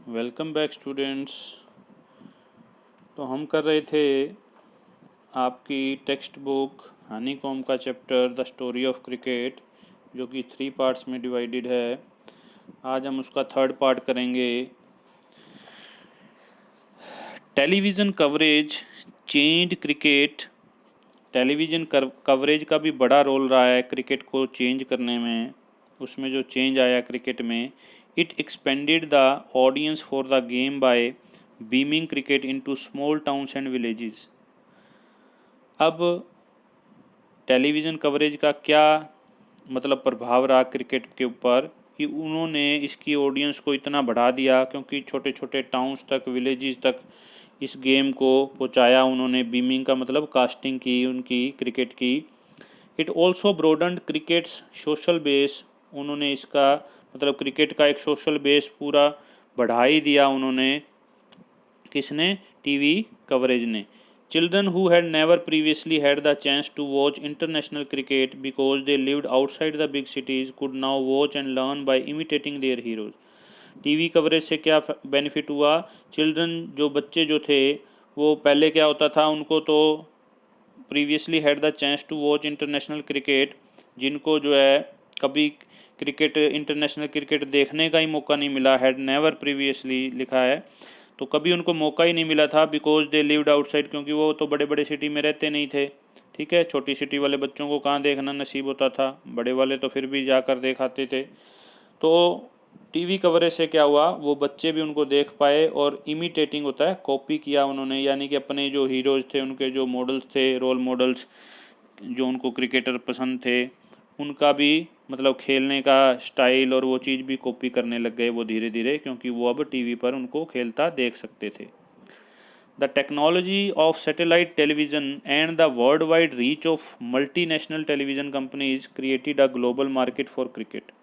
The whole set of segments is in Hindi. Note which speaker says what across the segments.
Speaker 1: Welcome back students. तो हम कर रहे थे आपकी टेक्स्ट बुक हनीकॉम का chapter the story of cricket, जो कि 3 पार्ट्स में डिवाइडेड है। आज हम उसका 3rd पार्ट करेंगे। Television coverage changed cricket. Television coverage का भी बड़ा रोल रहा है क्रिकेट को चेंज करने में। उसमें जो चेंज आया क्रिकेट में, it expanded the audience for the game by beaming cricket into small towns and villages. अब टेलीविज़न कवरेज का क्या मतलब प्रभाव रहा क्रिकेट के ऊपर कि उन्होंने इसकी ऑडियंस को इतना बढ़ा दिया, क्योंकि छोटे छोटे टाउन्स तक, विलेजेस तक इस गेम को पहुंचाया उन्होंने। बीमिंग का मतलब कास्टिंग की उनकी क्रिकेट की। It also broadened cricket's social base. उन्होंने इसका मतलब क्रिकेट का एक सोशल बेस पूरा बढ़ा ही दिया उन्होंने। किसने? टीवी कवरेज ने। Children who had never previously had the chance to watch international cricket because they lived outside the big cities could now watch and learn by imitating their heroes. TV coverage से क्या बेनिफिट हुआ? चिल्ड्रन, जो बच्चे जो थे, वो पहले क्या होता था, उनको तो previously had the chance to watch international cricket, जिनको जो है कभी क्रिकेट, इंटरनेशनल क्रिकेट देखने का ही मौका नहीं मिला, हैड नेवर प्रीवियसली लिखा है, तो कभी उनको मौका ही नहीं मिला था। बिकॉज दे लिव्ड आउटसाइड, क्योंकि वो तो बड़े बड़े सिटी में रहते नहीं थे। ठीक है, छोटी सिटी वाले बच्चों को कहाँ देखना नसीब होता था, बड़े वाले तो फिर भी जाकर देखाते थे। तो टीवी कवरेज से क्या हुआ, वो बच्चे भी उनको देख पाए और इमिटेटिंग होता है, कॉपी किया उन्होंने, यानी कि अपने जो हीरोज़ थे, उनके जो मॉडल्स थे, रोल मॉडल्स जो उनको क्रिकेटर पसंद थे, उनका भी मतलब खेलने का स्टाइल और वो चीज़ भी कॉपी करने लग गए वो धीरे धीरे, क्योंकि वो अब टीवी पर उनको खेलता देख सकते थे। The technology of satellite television and the worldwide reach of multinational television companies created a global market for cricket.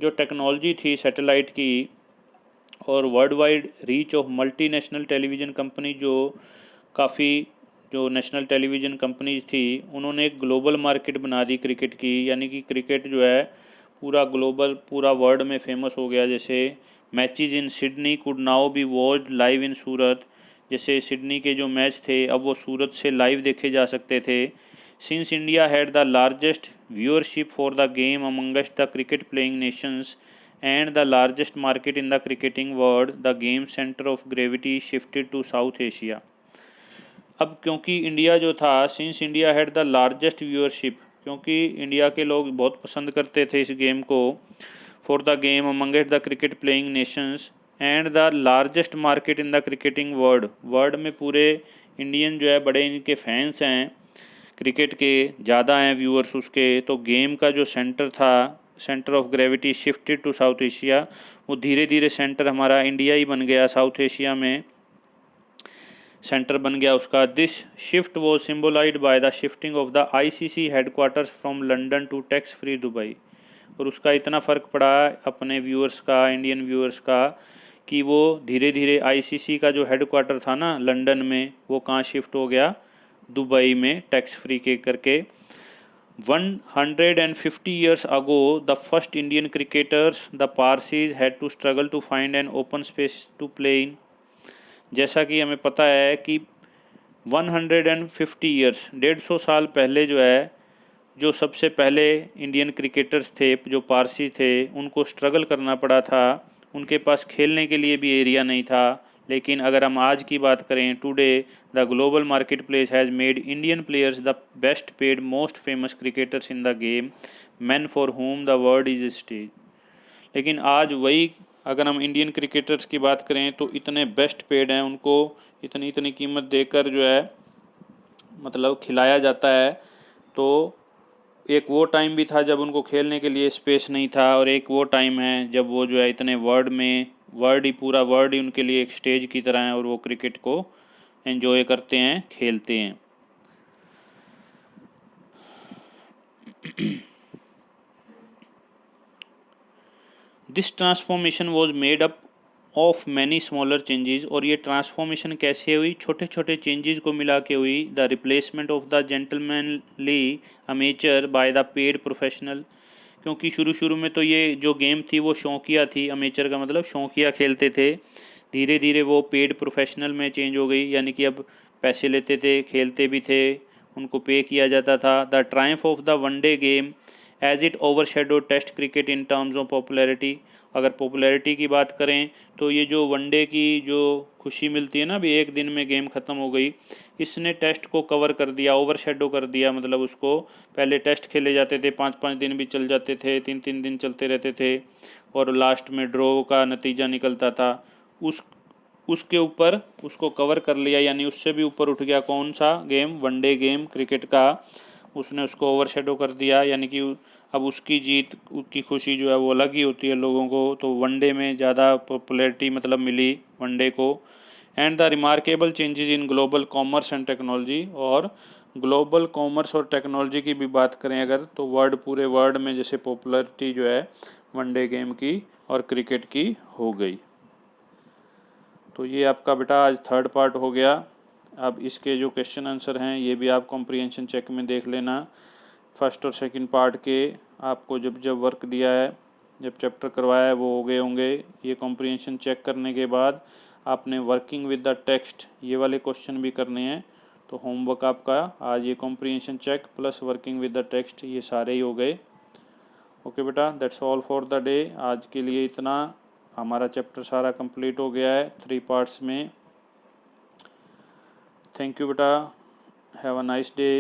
Speaker 1: जो टेक्नोलॉजी थी सैटेलाइट की और world wide reach of multinational television company, जो काफ़ी जो नेशनल टेलीविज़न कंपनीज थी, उन्होंने एक ग्लोबल मार्केट बना दी क्रिकेट की। यानी कि क्रिकेट जो है पूरा ग्लोबल, पूरा वर्ल्ड में फेमस हो गया। जैसे matches in Sydney could now be watched live in Surat. जैसे सिडनी के जो मैच थे अब वो सूरत से लाइव देखे जा सकते थे। Since India had the largest viewership for the game amongst the cricket playing Nations and the largest market in the cricketing world, the game center of gravity shifted to South Asia. अब क्योंकि इंडिया जो था, since India had the largest viewership, क्योंकि इंडिया के लोग बहुत पसंद करते थे इस गेम को, for the game amongst the cricket playing Nations and the largest market in the cricketing world. World में पूरे इंडियन जो है बड़े इनके फैंस हैं, क्रिकेट के ज़्यादा हैं व्यूअर्स उसके। तो गेम का जो सेंटर था, centre of gravity shifted to South Asia, वो धीरे धीरे सेंटर हमारा इंडिया ही बन गया, साउथ एशिया में सेंटर बन गया उसका। This shift was symbolised by the shifting of the ICC headquarters from London to tax free Dubai. और उसका इतना फ़र्क पड़ा अपने व्यूअर्स का, इंडियन व्यूअर्स का, कि वो धीरे धीरे आईसीसी का जो हेडक्वार्टर था ना लंदन में, वो कहाँ शिफ्ट हो गया, दुबई में, टैक्स फ्री के करके। 150 years ago, the first Indian cricketers, the Parsis, had to struggle to find an open space to play in. जैसा कि हमें पता है कि 150 ईयर्स, 150 साल पहले जो है, जो सबसे पहले इंडियन क्रिकेटर्स थे जो पारसी थे, उनको स्ट्रगल करना पड़ा था, उनके पास खेलने के लिए भी एरिया नहीं था। लेकिन अगर हम आज की बात करें, today the global market place has made Indian players the best paid most famous cricketers in the game, man for home the world is stage. लेकिन आज वही, अगर हम इंडियन क्रिकेटर्स की बात करें तो इतने बेस्ट पेड हैं, उनको इतनी इतनी कीमत देकर जो है मतलब खिलाया जाता है। तो एक वो टाइम भी था जब उनको खेलने के लिए स्पेस नहीं था, और एक वो टाइम है जब वो जो है इतने वर्ल्ड में, वर्ल्ड ही, पूरा वर्ल्ड ही उनके लिए एक स्टेज की तरह है, और वो क्रिकेट को एंजॉय करते हैं, खेलते हैं। This transformation was made up of many smaller changes. और ये ट्रांसफॉर्मेशन कैसे हुई? छोटे छोटे चेंजेस को मिला के हुई। The replacement of the gentlemanly amateur by the paid professional, क्योंकि शुरू शुरू में तो ये जो गेम थी वो शौकिया थी, अमेचर का मतलब शौकिया खेलते थे। धीरे धीरे वो पेड प्रोफेशनल में चेंज हो गई, यानी कि अब पैसे लेते थे, खेलते भी थे, उनको पे किया जाता था। The triumph of the one day game as it overshadow test cricket in terms of popularity. अगर पॉपुलैरिटी की बात करें तो ये जो वनडे की जो खुशी मिलती है ना, अभी एक दिन में गेम ख़त्म हो गई, इसने टेस्ट को कवर कर दिया, ओवरशैडो कर दिया। मतलब उसको पहले टेस्ट खेले जाते थे, 5-5 दिन भी चल जाते थे, 3-3 दिन चलते रहते थे, और लास्ट में ड्रॉ का नतीजा निकलता था। उसके ऊपर उसको कवर कर लिया, यानी उससे भी ऊपर उठ गया कौन सा गेम, वनडे गेम क्रिकेट का, उसने उसको ओवरशैडो कर दिया। यानी कि अब उसकी जीत की खुशी जो है वो अलग ही होती है लोगों को, तो वनडे में ज़्यादा पॉपुलैरिटी मतलब मिली वनडे को। And the remarkable changes in global commerce and technology. और ग्लोबल कॉमर्स और टेक्नोलॉजी की भी बात करें अगर, तो पूरे वर्ल्ड में जैसे पॉपुलैरिटी जो है वनडे गेम की और क्रिकेट की हो गई। तो ये आपका बेटा आज थर्ड पार्ट हो गया। अब इसके जो क्वेश्चन आंसर हैं ये भी आप कॉम्प्रिहेंशन चेक में देख लेना। फर्स्ट और सेकंड पार्ट के आपको जब जब वर्क दिया है, जब चैप्टर करवाया है, वो हो गए होंगे। ये कॉम्प्रिहेंशन चेक करने के बाद आपने वर्किंग विद द टेक्स्ट ये वाले क्वेश्चन भी करने हैं। तो होमवर्क आपका आज ये comprehension check plus working with the text ये सारे ही हो गए। ओके बेटा, that's all for the day. आज के लिए इतना। हमारा चैप्टर सारा कंप्लीट हो गया है 3 पार्ट्स में। थैंक यू बेटा, हैव अ नाइस डे।